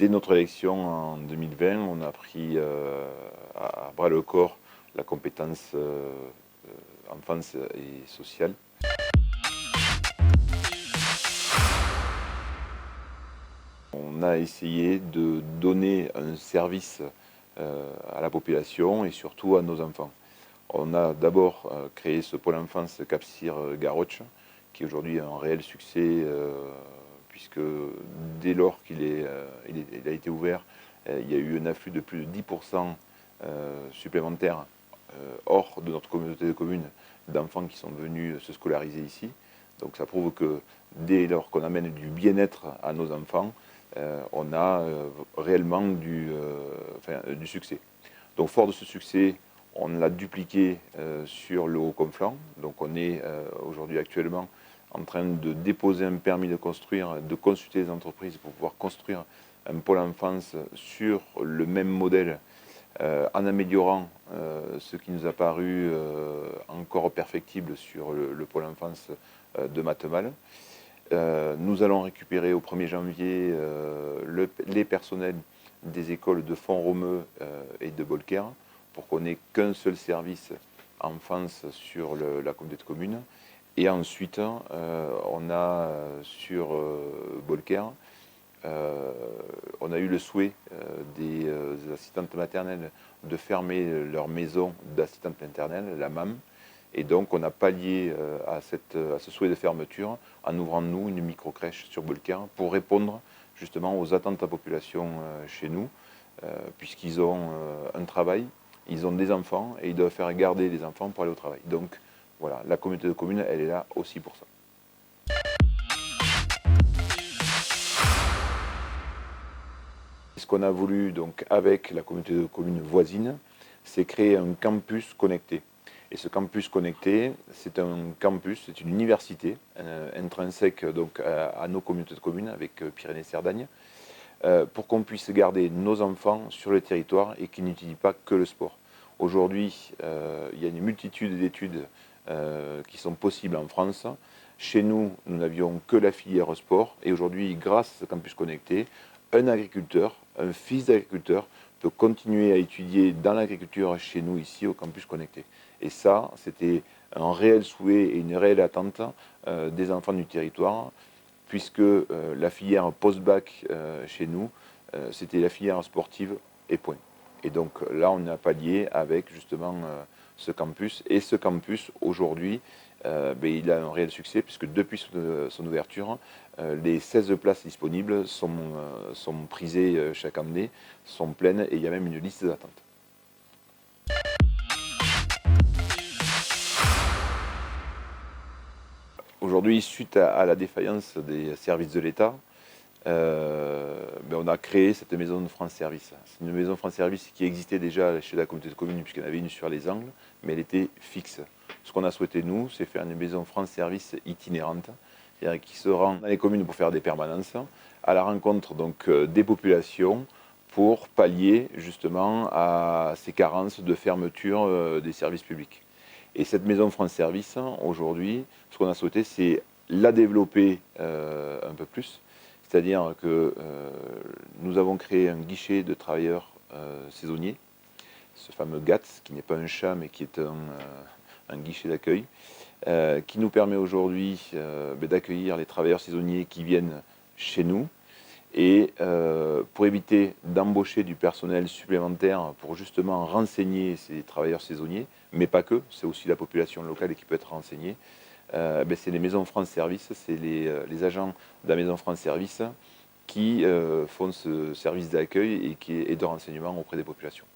Dès notre élection en 2020, on a pris à bras le corps la compétence enfance et sociale. On a essayé de donner un service à la population et surtout à nos enfants. On a d'abord créé ce pôle enfance Cap-Cyr-Garotch, qui aujourd'hui a un réel succès, puisque dès lors qu'il a été ouvert, il y a eu un afflux de plus de 10% supplémentaires hors de notre communauté de communes d'enfants qui sont venus se scolariser ici. Donc ça prouve que dès lors qu'on amène du bien-être à nos enfants, on a réellement du succès. Donc fort de ce succès, on l'a dupliqué sur le Haut-Conflans. Donc on est aujourd'hui actuellement en train de déposer un permis de construire, de consulter les entreprises pour pouvoir construire un pôle enfance sur le même modèle, en améliorant ce qui nous a paru encore perfectible sur le pôle enfance de Matemal. Nous allons récupérer au 1er janvier les personnels des écoles de Font-Romeu et de Bolquer pour qu'on n'ait qu'un seul service enfance sur la communauté de communes. Et ensuite, on a sur Bolquer, on a eu le souhait des assistantes maternelles de fermer leur maison d'assistante maternelle, la MAM. Et donc on a pallié à ce souhait de fermeture en ouvrant nous une micro-crèche sur Bolquer pour répondre justement aux attentes de la population chez nous, puisqu'ils ont un travail, ils ont des enfants et ils doivent faire garder les enfants pour aller au travail. Donc voilà, la communauté de communes, elle est là aussi pour ça. Ce qu'on a voulu donc avec la communauté de communes voisine, c'est créer un campus connecté. Et ce campus connecté, c'est un campus, c'est une université intrinsèque donc à nos communautés de communes avec Pyrénées-Cerdagne, pour qu'on puisse garder nos enfants sur le territoire et qu'ils n'utilisent pas que le sport. Aujourd'hui, il y a une multitude d'études qui sont possibles en France. Chez nous, nous n'avions que la filière sport et aujourd'hui, grâce à ce campus connecté, un agriculteur, un fils d'agriculteur peut continuer à étudier dans l'agriculture chez nous ici au campus connecté. Et ça, c'était un réel souhait et une réelle attente des enfants du territoire, puisque la filière post-bac chez nous, c'était la filière sportive et point. Et donc là, on a pallié avec justement ce campus. Et ce campus, aujourd'hui, il a un réel succès, puisque depuis son ouverture, les 16 places disponibles sont prisées chaque année, sont pleines, et il y a même une liste d'attente. Aujourd'hui, suite à la défaillance des services de l'État, on a créé cette maison de France Service. C'est une maison de France Service qui existait déjà chez la communauté de communes, puisqu'il y en avait une sur les angles, mais elle était fixe. Ce qu'on a souhaité, nous, c'est faire une maison France Service itinérante, c'est-à-dire qui se rend dans les communes pour faire des permanences, à la rencontre donc, des populations, pour pallier justement à ces carences de fermeture des services publics. Et cette maison France Service, aujourd'hui, ce qu'on a souhaité, c'est la développer un peu plus. C'est-à-dire que nous avons créé un guichet de travailleurs saisonniers, ce fameux GATS, qui n'est pas un chat, mais qui est un guichet d'accueil, qui nous permet aujourd'hui d'accueillir les travailleurs saisonniers qui viennent chez nous, et pour éviter d'embaucher du personnel supplémentaire pour justement renseigner ces travailleurs saisonniers, mais pas que, c'est aussi la population locale qui peut être renseignée. C'est les maisons France Service, c'est les agents de la maison France Service qui font ce service d'accueil et de renseignement auprès des populations.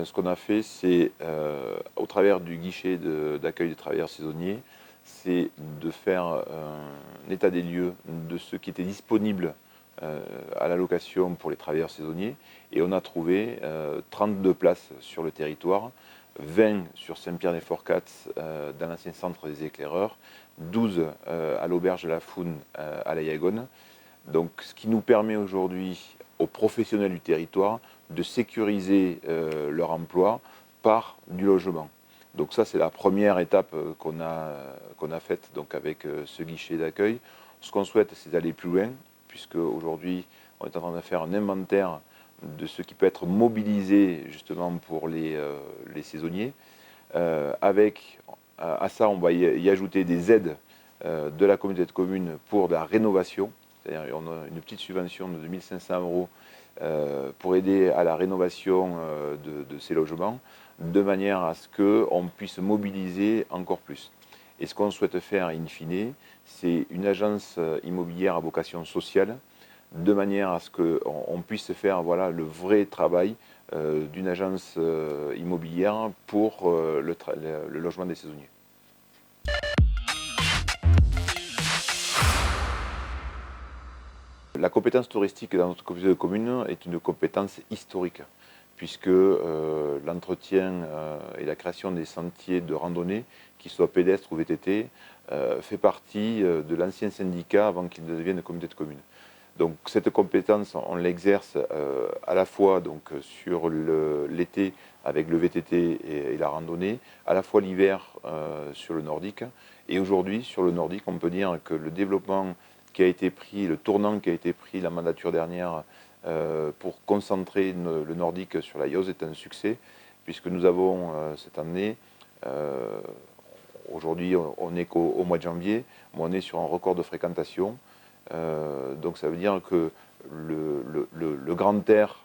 Ce qu'on a fait, c'est, au travers du guichet d'accueil des travailleurs saisonniers, c'est de faire un état des lieux de ce qui était disponible à la location pour les travailleurs saisonniers. Et on a trouvé 32 places sur le territoire, 20 sur Saint-Pierre-des-Forcats dans l'ancien centre des éclaireurs, 12 à l'auberge de la Foune à la Yagone. Donc, ce qui nous permet aujourd'hui aux professionnels du territoire de sécuriser leur emploi par du logement. Donc ça, c'est la première étape qu'on a faite donc avec ce guichet d'accueil. Ce qu'on souhaite, c'est d'aller plus loin, puisque aujourd'hui, on est en train de faire un inventaire de ce qui peut être mobilisé justement pour les saisonniers. À ça, on va y ajouter des aides de la communauté de communes pour de la rénovation. C'est-à-dire on a une petite subvention de 2500 € pour aider à la rénovation de ces logements, de manière à ce qu'on puisse mobiliser encore plus. Et ce qu'on souhaite faire, in fine, c'est une agence immobilière à vocation sociale, de manière à ce qu'on puisse faire voilà, le vrai travail d'une agence immobilière pour le logement des saisonniers. La compétence touristique dans notre communauté de communes est une compétence historique, puisque l'entretien et la création des sentiers de randonnée, qu'ils soient pédestres ou VTT, fait partie de l'ancien syndicat avant qu'il ne devienne communauté de communes. Donc cette compétence, on l'exerce à la fois donc, sur l'été avec le VTT et la randonnée, à la fois l'hiver sur le nordique. Et aujourd'hui, sur le nordique, on peut dire que le développement qui a été pris, le tournant qui a été pris la mandature dernière pour concentrer le nordique sur la IOS est un succès, puisque nous avons cette année, aujourd'hui on n'est qu'au mois de janvier, mais on est sur un record de fréquentation. Donc ça veut dire que le grand air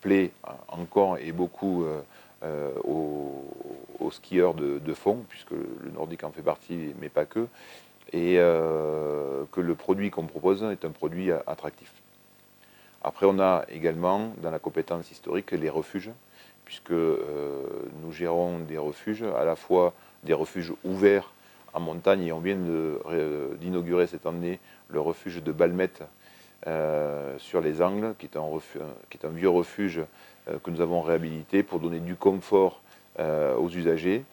plaît encore et beaucoup aux skieurs de fond, puisque le nordique en fait partie, mais pas que, et que le produit qu'on propose est un produit attractif. Après, on a également, dans la compétence historique, les refuges, puisque nous gérons des refuges, à la fois des refuges ouverts en montagne, et on vient d'inaugurer cette année le refuge de Balmette sur les Angles, qui est un vieux refuge que nous avons réhabilité pour donner du confort aux usagers.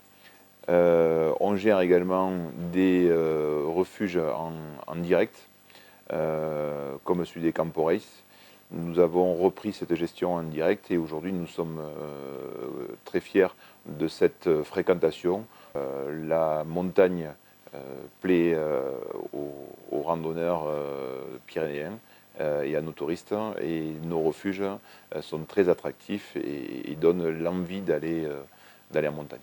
On gère également des refuges en direct, comme celui des Camporeis. Nous avons repris cette gestion en direct et aujourd'hui nous sommes très fiers de cette fréquentation. La montagne plaît aux randonneurs pyrénéens et à nos touristes, et nos refuges sont très attractifs et donnent l'envie d'aller en montagne.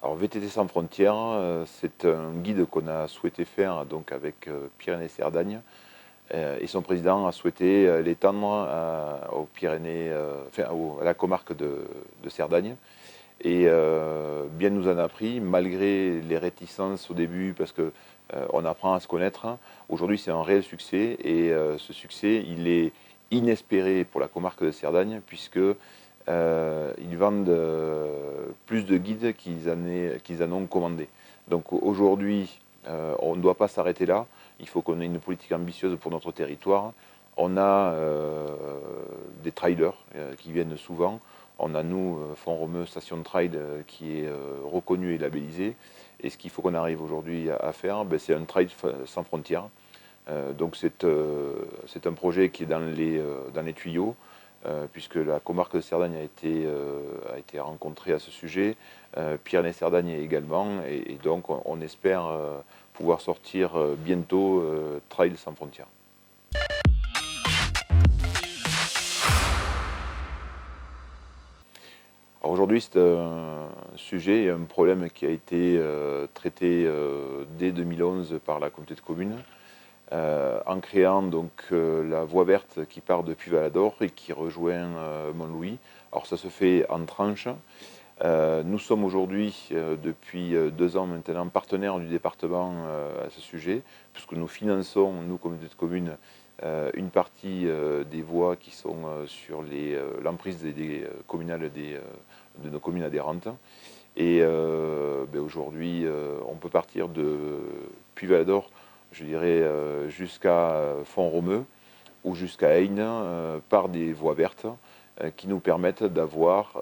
Alors VTT sans frontières, c'est un guide qu'on a souhaité faire donc avec Pyrénées-Cerdagne, et son président a souhaité l'étendre aux Pyrénées, à la comarque de Cerdagne. Et bien nous en a pris, malgré les réticences au début, parce que on apprend à se connaître. Aujourd'hui, c'est un réel succès, et ce succès, il est inespéré pour la comarque de Cerdagne, puisque ils vendent plus de guides qu'ils en ont commandé. Donc aujourd'hui, on ne doit pas s'arrêter là. Il faut qu'on ait une politique ambitieuse pour notre territoire. On a des trailers qui viennent souvent. On a, nous, Font-Romeu, station de trail qui est reconnue et labellisée. Et ce qu'il faut qu'on arrive aujourd'hui à faire, ben, c'est un trail sans frontières. Donc c'est un projet qui est dans les tuyaux, puisque la comarque de Cerdagne a été rencontrée à ce sujet, Pyrénées-Cerdagne également, et donc on espère pouvoir sortir bientôt Trail sans frontières. Aujourd'hui, c'est un sujet et un problème qui a été traité dès 2011 par la communauté de communes, en créant donc la voie verte qui part depuis Valador et qui rejoint Montlouis. Alors ça se fait en tranches. Nous sommes aujourd'hui, depuis 2 ans maintenant, partenaires du département à ce sujet, puisque nous finançons, nous, communauté de communes, une partie des voies qui sont sur l'emprise communale de nos communes adhérentes. Et ben aujourd'hui, on peut partir de Puy-Valador, je dirais, jusqu'à Font-Romeu ou jusqu'à Aynes par des voies vertes qui nous permettent d'avoir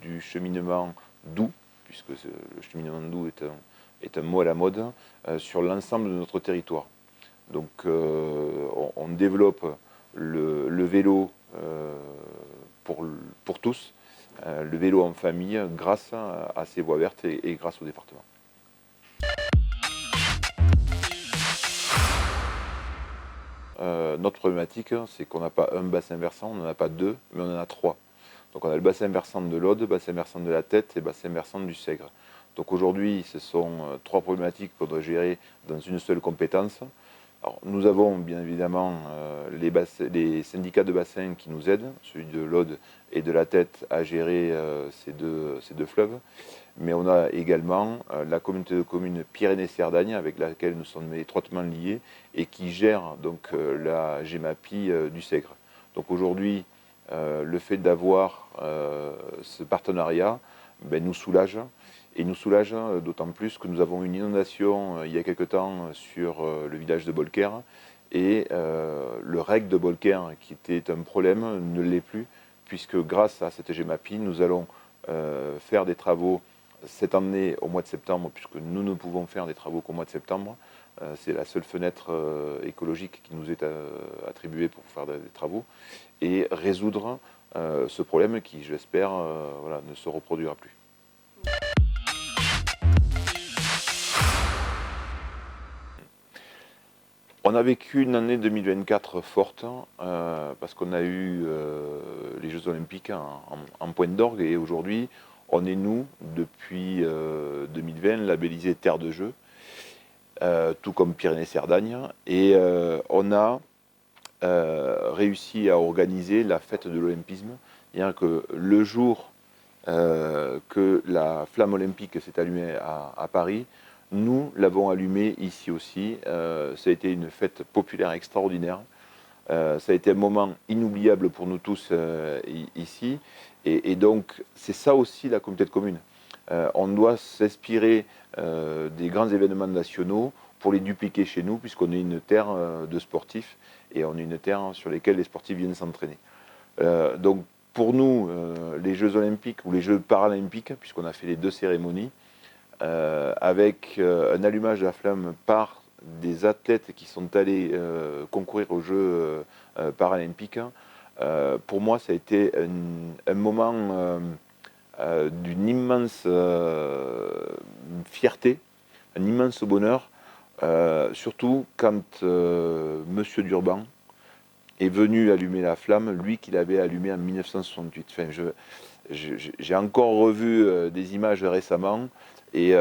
du cheminement doux, puisque le cheminement doux est un mot à la mode, sur l'ensemble de notre territoire. Donc on développe le vélo pour tous, le vélo en famille grâce à ces voies vertes et grâce au département. Notre problématique, c'est qu'on n'a pas un bassin versant, on n'en a pas deux, mais on en a trois. Donc on a le bassin versant de l'Aude, le bassin versant de la Tête et le bassin versant du Sègre. Donc aujourd'hui, ce sont trois problématiques qu'on doit gérer dans une seule compétence. Alors, nous avons bien évidemment les syndicats de bassin qui nous aident, celui de l'Aude et de la Tête, à gérer ces deux fleuves. Mais on a également la communauté de communes Pyrénées-Cerdagne, avec laquelle nous sommes étroitement liés et qui gère donc la GEMAPI du Sègre. Donc aujourd'hui, le fait d'avoir ce partenariat nous soulage. Et nous soulage d'autant plus que nous avons une inondation il y a quelque temps sur le village de Bolker. Et le REC de Bolker, qui était un problème, ne l'est plus, puisque grâce à cette GEMAPI, nous allons faire des travaux cette année au mois de septembre, puisque nous ne pouvons faire des travaux qu'au mois de septembre. C'est la seule fenêtre écologique qui nous est attribuée pour faire des travaux, et résoudre ce problème qui, j'espère, ne se reproduira plus. On a vécu une année 2024 forte parce qu'on a eu les Jeux Olympiques en pointe d'orgue, et aujourd'hui on est, nous, depuis 2020, labellisé Terre de Jeux, tout comme Pyrénées-Cerdagne, et on a réussi à organiser la fête de l'olympisme, c'est-à-dire que le jour que la flamme olympique s'est allumée à Paris, nous l'avons allumée ici aussi. Ça a été une fête populaire extraordinaire. Ça a été un moment inoubliable pour nous tous ici. Et donc, c'est ça aussi la communauté de communes. On doit s'inspirer des grands événements nationaux pour les dupliquer chez nous, puisqu'on est une terre de sportifs et on est une terre sur laquelle les sportifs viennent s'entraîner. Donc, pour nous, les Jeux Olympiques ou les Jeux Paralympiques, puisqu'on a fait les deux cérémonies, avec un allumage de la flamme par des athlètes qui sont allés concourir aux Jeux Paralympiques, pour moi, ça a été un moment d'une immense fierté, un immense bonheur, surtout quand Monsieur Durban est venu allumer la flamme, lui qui l'avait allumée en 1968. Enfin, j'ai encore revu des images récemment et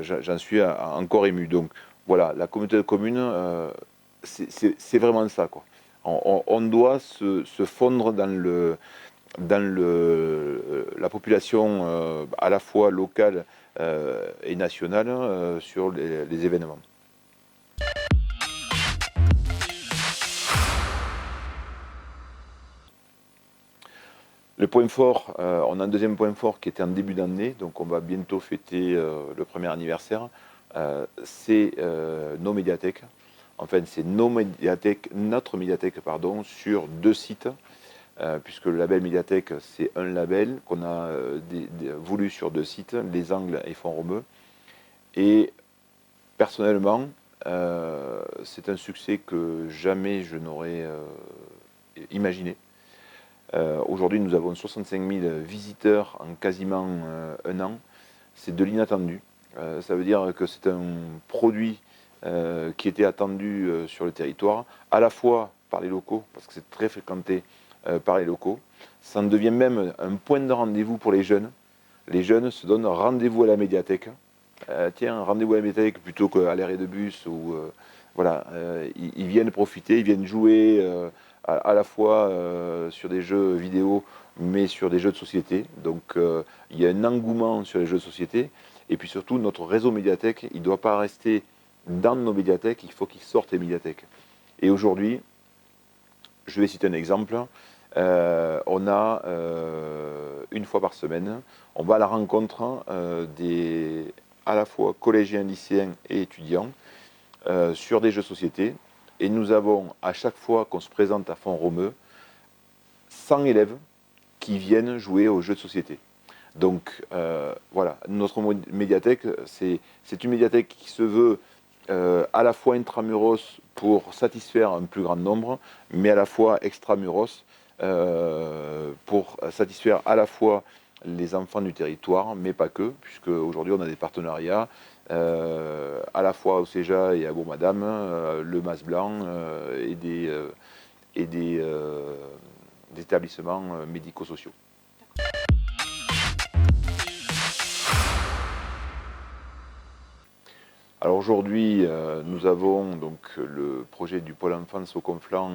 j'en suis encore ému. Donc voilà, la communauté de communes, c'est vraiment ça, quoi. On doit se fondre dans la population à la fois locale et nationale sur les événements. Le point fort, on a un deuxième point fort qui était en début d'année, donc on va bientôt fêter le premier anniversaire, c'est nos médiathèques. Enfin, c'est notre médiathèque, pardon, sur deux sites, puisque le label médiathèque, c'est un label qu'on a voulu sur deux sites, Les Angles et Font-Romeu. Et personnellement, c'est un succès que jamais je n'aurais imaginé. Aujourd'hui, nous avons 65 000 visiteurs en quasiment un an. C'est de l'inattendu. Ça veut dire que c'est un produit qui était attendu sur le territoire, à la fois par les locaux, parce que c'est très fréquenté par les locaux. Ça en devient même un point de rendez-vous pour les jeunes. Les jeunes se donnent rendez-vous à la médiathèque. Tiens, rendez-vous à la médiathèque plutôt qu'à l'arrêt de bus. Ils viennent profiter, ils viennent jouer à la fois sur des jeux vidéo, mais sur des jeux de société. Donc il y a un engouement sur les jeux de société. Et puis surtout, notre réseau médiathèque, il ne doit pas rester dans nos médiathèques, il faut qu'il sorte des médiathèques. Et aujourd'hui, je vais citer un exemple. On a une fois par semaine, on va à la rencontre à la fois collégiens, lycéens et étudiants sur des jeux de société. Et nous avons, à chaque fois qu'on se présente à Font-Romeu, 100 élèves qui viennent jouer aux jeux de société. Donc voilà, notre médiathèque, c'est une médiathèque qui se veut à la fois intramuros pour satisfaire un plus grand nombre, mais à la fois extramuros pour satisfaire à la fois les enfants du territoire, mais pas que, puisque aujourd'hui on a des partenariats à la fois au CEJA et à Bourg-Madame, le Mas Blanc et des établissements médico-sociaux. Alors aujourd'hui, nous avons donc le projet du pôle enfance au Conflans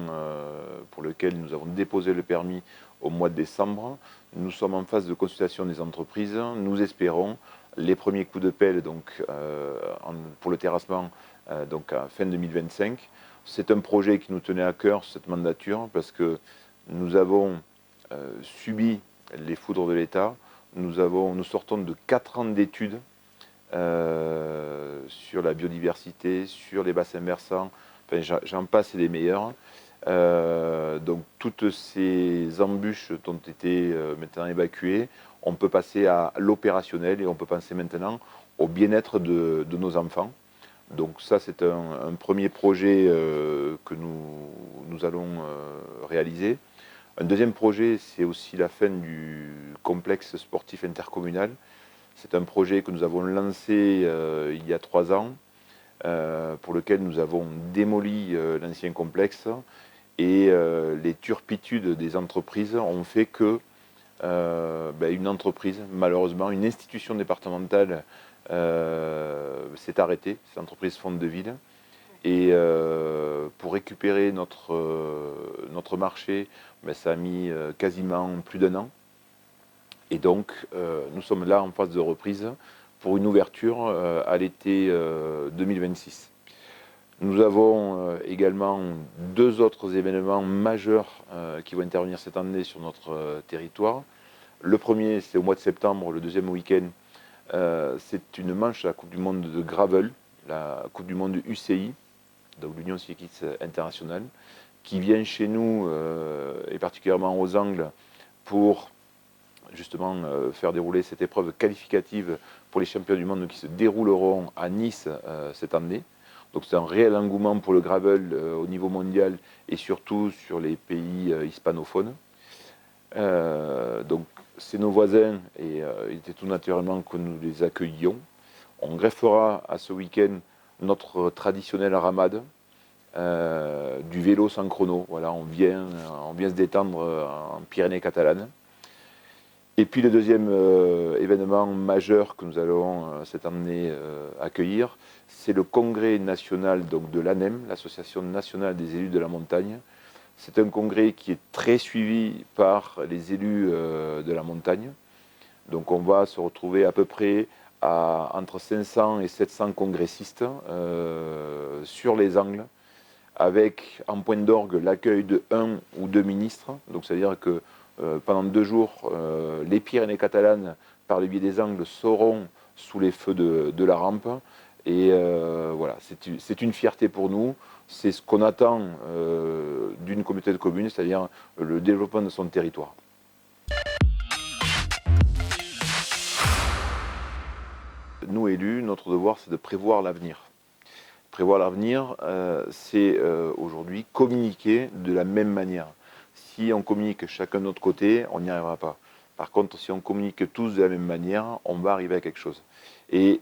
pour lequel nous avons déposé le permis au mois de décembre. Nous sommes en phase de consultation des entreprises. Nous espérons les premiers coups de pelle donc, pour le terrassement donc à fin 2025. C'est un projet qui nous tenait à cœur, cette mandature, parce que nous avons subi les foudres de l'État. Nous sortons de 4 ans d'études sur la biodiversité, sur les bassins versants, enfin, j'en passe et des meilleurs. Donc toutes ces embûches ont été maintenant évacuées. On peut passer à l'opérationnel et on peut penser maintenant au bien-être de nos enfants. Donc ça, c'est un premier projet que nous allons réaliser. Un deuxième projet, c'est aussi la fin du complexe sportif intercommunal. C'est un projet que nous avons lancé il y a 3 ans, pour lequel nous avons démoli l'ancien complexe et les turpitudes des entreprises ont fait que une entreprise, malheureusement, une institution départementale s'est arrêtée, cette entreprise Fonte de Ville. Et pour récupérer notre marché, ça a mis quasiment plus d'1 an. Et donc, nous sommes là en phase de reprise pour une ouverture à l'été 2026. Nous avons également 2 autres événements majeurs qui vont intervenir cette année sur notre territoire. Le premier, c'est au mois de septembre, le deuxième week-end, c'est une manche à la Coupe du Monde de Gravel, la Coupe du Monde UCI, donc l'Union cycliste internationale, qui vient chez nous, et particulièrement aux Angles, pour justement faire dérouler cette épreuve qualificative pour les champions du monde qui se dérouleront à Nice cette année. Donc c'est un réel engouement pour le gravel au niveau mondial et surtout sur les pays hispanophones. Donc c'est nos voisins et il était tout naturellement que nous les accueillions. On greffera à ce week-end notre traditionnelle ramade, du vélo sans chrono. Voilà, on vient se détendre en Pyrénées catalanes. Et puis le deuxième événement majeur que nous allons cette année accueillir, c'est le congrès national donc, de l'ANEM, l'Association nationale des élus de la montagne. C'est un congrès qui est très suivi par les élus de la montagne. Donc on va se retrouver à peu près entre 500 et 700 congressistes sur les Angles, avec en point d'orgue l'accueil de 1 ou 2 ministres. Donc c'est-à-dire que pendant 2 jours, les Pyrénées catalanes, par le biais des Angles, seront sous les feux de la rampe. Et voilà, c'est une fierté pour nous. C'est ce qu'on attend d'une communauté de communes, c'est-à-dire le développement de son territoire. Nous, élus, notre devoir, c'est de prévoir l'avenir. Prévoir l'avenir, c'est aujourd'hui communiquer de la même manière. Si on communique chacun de notre côté, on n'y arrivera pas. Par contre, si on communique tous de la même manière, on va arriver à quelque chose. Et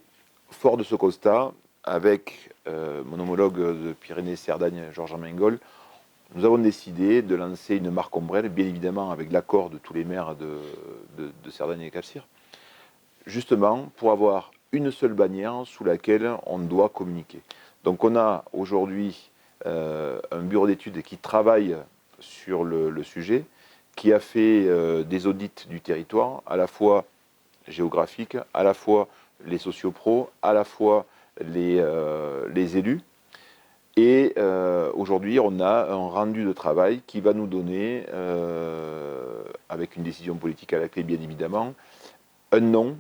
fort de ce constat, avec mon homologue de Pyrénées-Cerdagne, Georges Mengol, nous avons décidé de lancer une marque ombrelle, bien évidemment avec l'accord de tous les maires de Cerdagne et Cap-Cyr, justement pour avoir une seule bannière sous laquelle on doit communiquer. Donc on a aujourd'hui un bureau d'études qui travaille sur le sujet, qui a fait des audits du territoire, à la fois géographiques, à la fois les sociopros, à la fois les élus. Et aujourd'hui, on a un rendu de travail qui va nous donner, avec une décision politique à la clé bien évidemment, un nom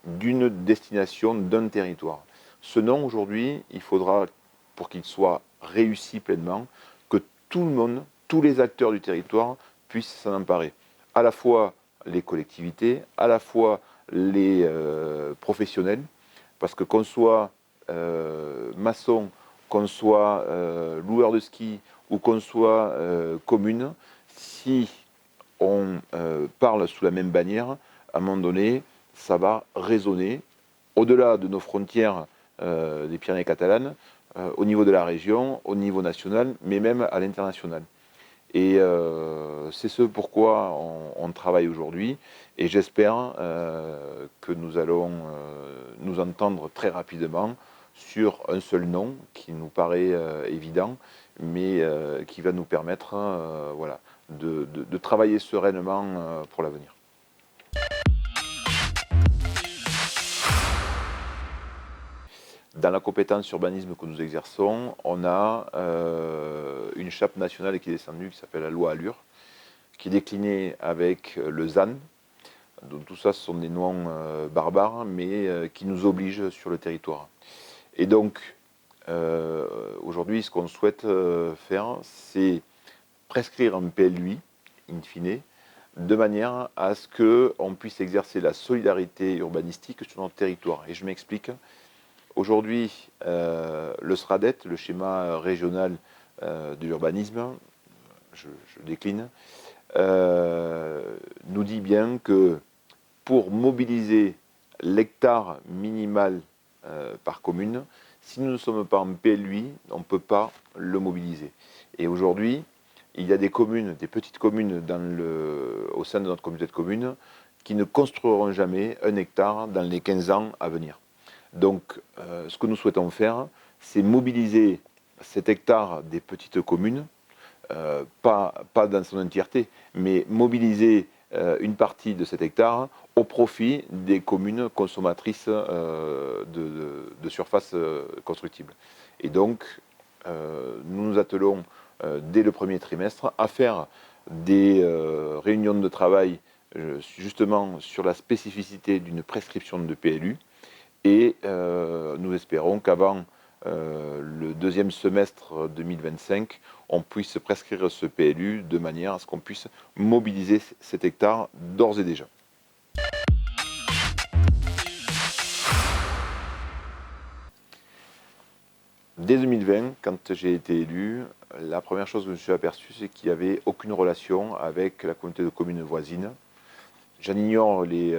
d'une destination, d'un territoire. Ce nom, aujourd'hui, il faudra, pour qu'il soit réussi pleinement, que tout le monde, tous les acteurs du territoire puissent s'en emparer. À la fois les collectivités, à la fois les professionnels, parce que qu'on soit maçon, qu'on soit loueur de ski ou qu'on soit commune, si on parle sous la même bannière, à un moment donné, ça va résonner au-delà de nos frontières des Pyrénées catalanes, au niveau de la région, au niveau national, mais même à l'international. Et c'est ce pourquoi on travaille aujourd'hui. Et j'espère que nous allons nous entendre très rapidement sur un seul nom qui nous paraît évident, mais qui va nous permettre voilà, de travailler sereinement pour l'avenir. Dans la compétence urbanisme que nous exerçons, on a une chape nationale qui est descendue, qui s'appelle la loi Allure, qui est déclinée avec le ZAN. Donc tout ça, ce sont des noms barbares, mais qui nous obligent sur le territoire. Et donc, aujourd'hui, ce qu'on souhaite faire, c'est prescrire un PLUI, in fine, de manière à ce qu'on puisse exercer la solidarité urbanistique sur notre territoire. Et je m'explique. Aujourd'hui, le SRADET, le schéma régional de l'urbanisme, je décline, nous dit bien que pour mobiliser l'hectare minimal par commune, si nous ne sommes pas en PLUI, on ne peut pas le mobiliser. Et aujourd'hui, il y a des communes, des petites communes au sein de notre communauté de communes qui ne construiront jamais un hectare dans les 15 ans à venir. Donc, ce que nous souhaitons faire, c'est mobiliser cet hectare des petites communes, pas dans son entièreté, mais mobiliser une partie de cet hectare au profit des communes consommatrices de surface constructible. Et donc, nous nous attelons dès le premier trimestre à faire des réunions de travail justement sur la spécificité d'une prescription de PLU. Et nous espérons qu'avant le deuxième semestre 2025, on puisse prescrire ce PLU de manière à ce qu'on puisse mobiliser cet hectare d'ores et déjà. Dès 2020, quand j'ai été élu, la première chose que je me suis aperçu, c'est qu'il n'y avait aucune relation avec la communauté de communes voisines. J'en ignore les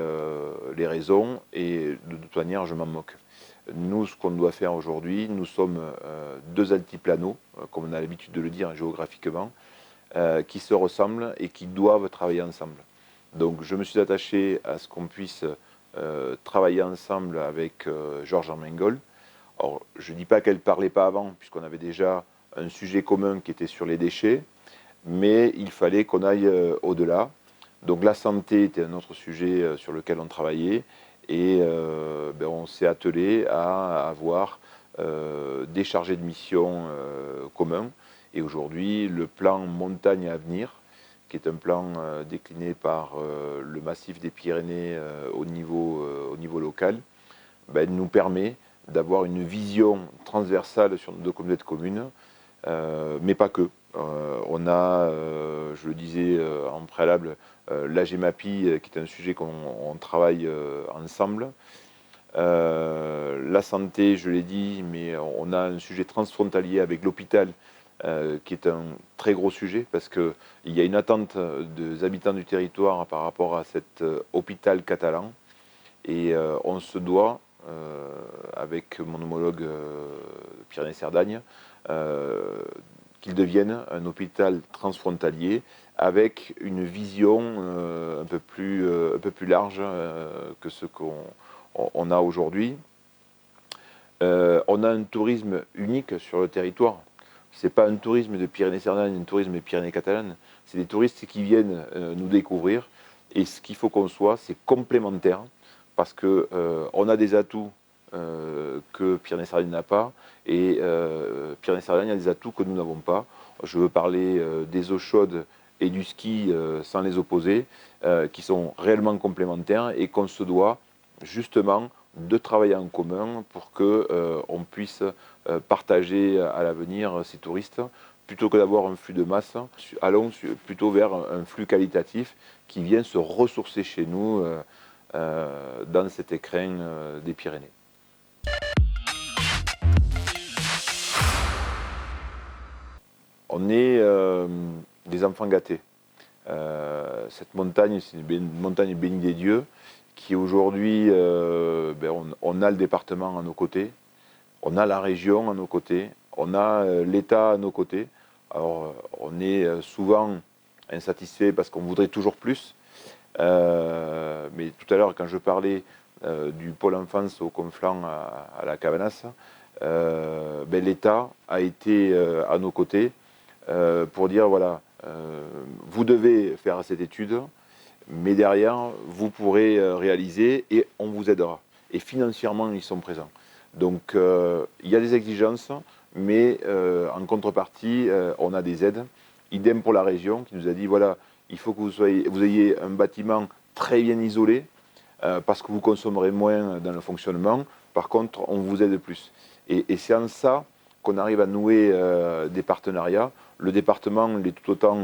raisons et de toute manière, je m'en moque. Nous, ce qu'on doit faire aujourd'hui, nous sommes deux altiplanos, comme on a l'habitude de le dire géographiquement, qui se ressemblent et qui doivent travailler ensemble. Donc je me suis attaché à ce qu'on puisse travailler ensemble avec Georges Armengol. Alors, je ne dis pas qu'elle ne parlait pas avant, puisqu'on avait déjà un sujet commun qui était sur les déchets, mais il fallait qu'on aille au-delà. Donc la santé était un autre sujet sur lequel on travaillait, et on s'est attelé à avoir des chargés de mission communs. Et aujourd'hui, le plan Montagne à venir, qui est un plan décliné par le massif des Pyrénées au niveau local, nous permet d'avoir une vision transversale sur nos deux communautés de communes, mais pas que. On a, je le disais en préalable, l'AGEMAPI, qui est un sujet qu'on travaille ensemble. La santé, je l'ai dit, mais on a un sujet transfrontalier avec l'hôpital, qui est un très gros sujet, parce qu'il y a une attente des habitants du territoire par rapport à cet hôpital catalan, et on se doit, avec mon homologue Pyrénées-Cerdagne, qu'il devienne un hôpital transfrontalier avec une vision un peu plus large que ce qu'on a aujourd'hui. On a un tourisme unique sur le territoire. Ce n'est pas un tourisme de Pyrénées-Cerdagne, un tourisme de Pyrénées-Catalanes. C'est des touristes qui viennent nous découvrir. Et ce qu'il faut qu'on soit, c'est complémentaire, parce qu'on a des atouts que Pyrénées-Cerdagne n'a pas, et Pyrénées-Cerdagne a des atouts que nous n'avons pas. Je veux parler des eaux chaudes et du ski sans les opposer, qui sont réellement complémentaires, et qu'on se doit justement de travailler en commun pour qu'on puisse partager à l'avenir ces touristes. Plutôt que d'avoir un flux de masse, allons plutôt vers un flux qualitatif qui vient se ressourcer chez nous dans cet écrin des Pyrénées. On est des enfants gâtés. Cette montagne, c'est une montagne bénie des dieux, qui aujourd'hui, on a le département à nos côtés, on a la région à nos côtés, on a l'État à nos côtés. Alors, on est souvent insatisfait parce qu'on voudrait toujours plus. Mais tout à l'heure, quand je parlais du pôle enfance au Conflans à la Cabanasse, l'État a été à nos côtés pour dire voilà, vous devez faire cette étude, mais derrière, vous pourrez réaliser et on vous aidera. Et financièrement, ils sont présents. Donc, il y a des exigences, mais en contrepartie, on a des aides. Idem pour la région qui nous a dit voilà, il faut que vous ayez un bâtiment très bien isolé parce que vous consommerez moins dans le fonctionnement. Par contre, on vous aide plus. Et c'est en ça qu'on arrive à nouer des partenariats. Le département l'est tout autant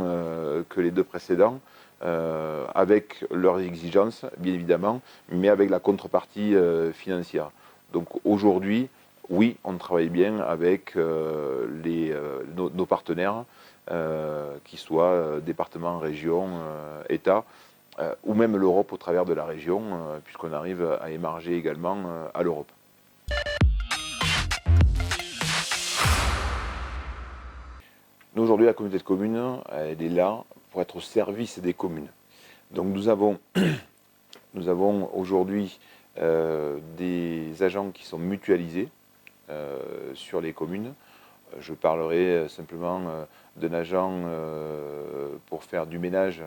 que les deux précédents, avec leurs exigences, bien évidemment, mais avec la contrepartie financière. Donc aujourd'hui, oui, on travaille bien avec nos partenaires, qu'ils soient département, région, État, ou même l'Europe au travers de la région, puisqu'on arrive à émarger également à l'Europe. Nous, aujourd'hui, la communauté de communes, elle est là pour être au service des communes. Donc nous avons aujourd'hui des agents qui sont mutualisés sur les communes. Je parlerai simplement d'un agent pour faire du ménage.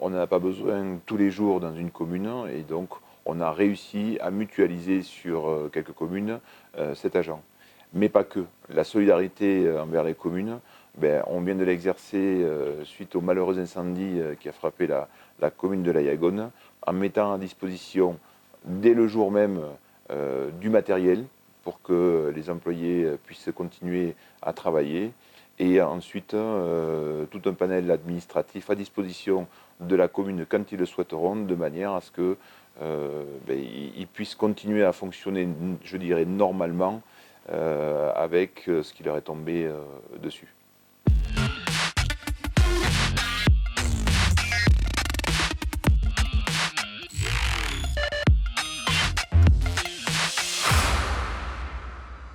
On n'en a pas besoin tous les jours dans une commune et donc on a réussi à mutualiser sur quelques communes cet agent. Mais pas que. La solidarité envers les communes, on vient de l'exercer suite au malheureux incendie qui a frappé la commune de La Yagone, en mettant à disposition dès le jour même du matériel pour que les employés puissent continuer à travailler. Et ensuite, tout un panel administratif à disposition de la commune quand ils le souhaiteront, de manière à ce qu'ils puissent continuer à fonctionner, je dirais, normalement, avec ce qui leur est tombé dessus.